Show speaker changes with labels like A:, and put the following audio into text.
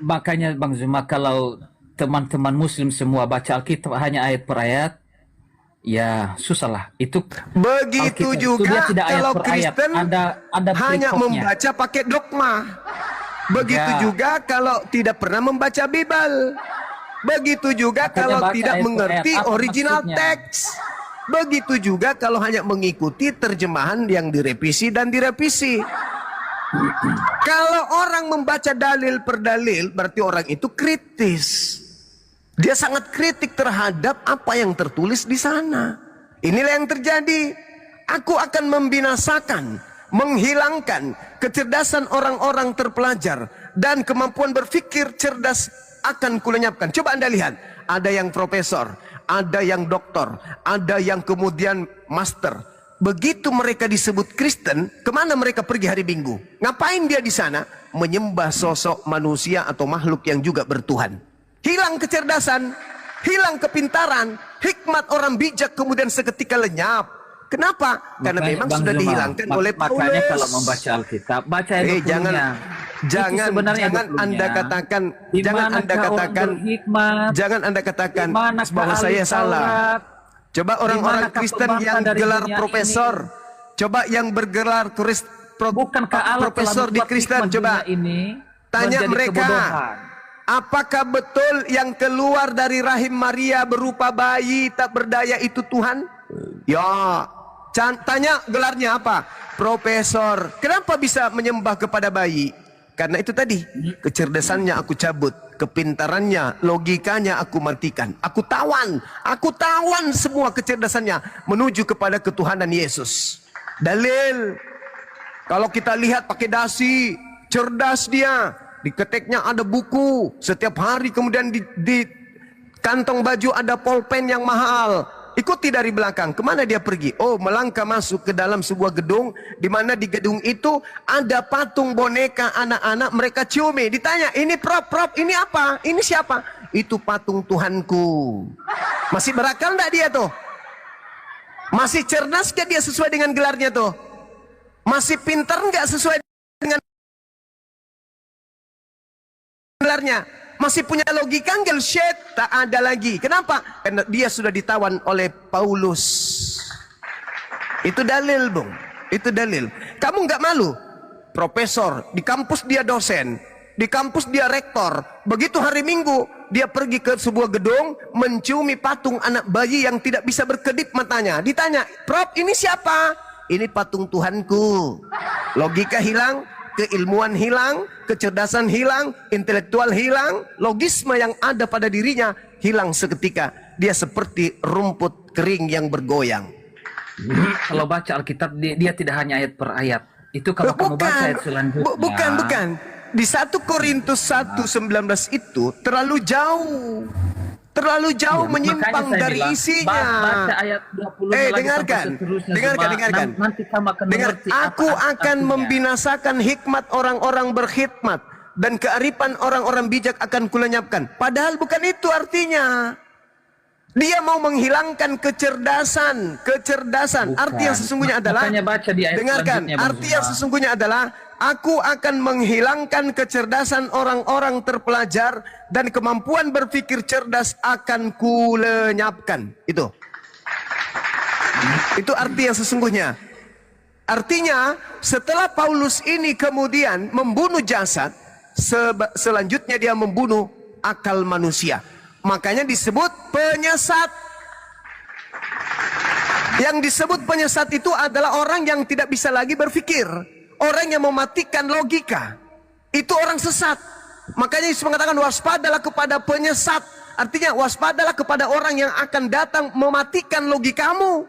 A: makanya Bang Zuma, kalau teman-teman Muslim semua baca Alkitab hanya ayat per ayat, ya susah lah. Itu
B: Begitu
A: Alkitab itu
B: juga
A: dia tidak ayat
B: kalau
A: per ayat,
B: Kristen
A: ada
B: hanya
A: perikopnya.
B: membaca pakai dogma. Begitu
A: Ya.
B: juga kalau tidak pernah membaca Bible. Begitu juga
A: Makanya
B: kalau
A: baca
B: tidak
A: ayat per
B: mengerti
A: ayat, apa
B: original
A: maksudnya.
B: teks. Begitu juga kalau hanya mengikuti terjemahan yang direvisi dan direvisi. Kalau orang membaca dalil per dalil, berarti orang itu kritis. Dia sangat kritik terhadap apa yang tertulis di sana. Inilah yang terjadi. Aku akan membinasakan, menghilangkan kecerdasan orang-orang terpelajar, dan kemampuan berpikir cerdas akan kulenyapkan. Coba Anda lihat, ada yang profesor, ada yang doktor, ada yang kemudian master. Begitu mereka disebut Kristen, kemana mereka pergi hari Minggu? Ngapain dia di sana? Menyembah sosok manusia atau makhluk yang juga bertuhan. Hilang kecerdasan, hilang kepintaran, hikmat orang bijak kemudian seketika lenyap. Kenapa? Karena memang
A: Bang
B: sudah
A: Zuma,
B: dihilangkan oleh Paulus.
A: Makanya kalau membaca Alkitab, baca ayat 20-nya.
B: Jangan Anda katakan, jangan Anda katakan bahwa saya salah. Coba orang-orang Kristen yang gelar profesor, coba yang bergelar profesor di Kristen, coba tanya mereka, apakah betul yang keluar dari rahim Maria berupa bayi tak berdaya itu Tuhan? Ya, tanya gelarnya apa? Profesor. Kenapa bisa menyembah kepada bayi? Karena itu tadi, kecerdasannya aku cabut, kepintarannya, logikanya aku matikan. Aku tawan semua kecerdasannya menuju kepada ketuhanan Yesus. Dalil, kalau kita lihat pakai dasi, cerdas dia. Di keteknya ada buku, setiap hari kemudian di kantong baju ada pulpen yang mahal. Ikuti dari belakang, kemana dia pergi? Oh, melangkah masuk ke dalam sebuah gedung, di mana di gedung itu ada patung boneka anak-anak, mereka ciumi. Ditanya, ini prop, ini apa? Ini siapa? Itu patung Tuhanku. Masih berakal enggak dia tuh? Masih cerdas enggak dia sesuai dengan gelarnya tuh? Masih pintar enggak sesuai dengan gelarnya? Masih punya logika enggak? Shit, tak ada lagi. Kenapa? Karena dia sudah ditawan oleh Paulus. Itu dalil, Bung. Itu dalil. Kamu enggak malu? Profesor, di kampus dia dosen, di kampus dia rektor. Begitu hari Minggu, dia pergi ke sebuah gedung, menciumi patung anak bayi yang tidak bisa berkedip matanya. Ditanya, Prof, ini siapa? Ini patung Tuhanku. Logika hilang, keilmuan hilang, kecerdasan hilang, intelektual hilang, logisme yang ada pada dirinya hilang seketika. Dia seperti rumput kering yang bergoyang.
A: Kalau baca Alkitab, dia tidak hanya ayat per ayat. Itu kalau kamu baca ayat selanjutnya.
B: Bukan. Di 1 Korintus 1:19 itu terlalu jauh. Terlalu jauh menyimpang dari isinya.
A: Baca ayat 20
B: dengarkan.
A: Nanti kamu akan mengerti.
B: Aku akan membinasakan hikmat orang-orang berkhidmat, dan kearifan orang-orang bijak akan kulenyapkan. Padahal bukan itu artinya. Dia mau menghilangkan kecerdasan.
A: Bukan.
B: Arti yang sesungguhnya adalah,
A: baca di ayat
B: dengarkan, arti yang sesungguhnya adalah, aku akan menghilangkan kecerdasan orang-orang terpelajar, dan kemampuan berpikir cerdas akan kulenyapkan. Itu arti yang sesungguhnya. Artinya, setelah Paulus ini kemudian membunuh jasad, selanjutnya dia membunuh akal manusia. Makanya disebut penyesat. Yang disebut penyesat itu adalah orang yang tidak bisa lagi berpikir, orang yang mematikan logika. Itu orang sesat. Makanya Yesus mengatakan, waspadalah kepada penyesat. Artinya waspadalah kepada orang yang akan datang mematikan logikamu.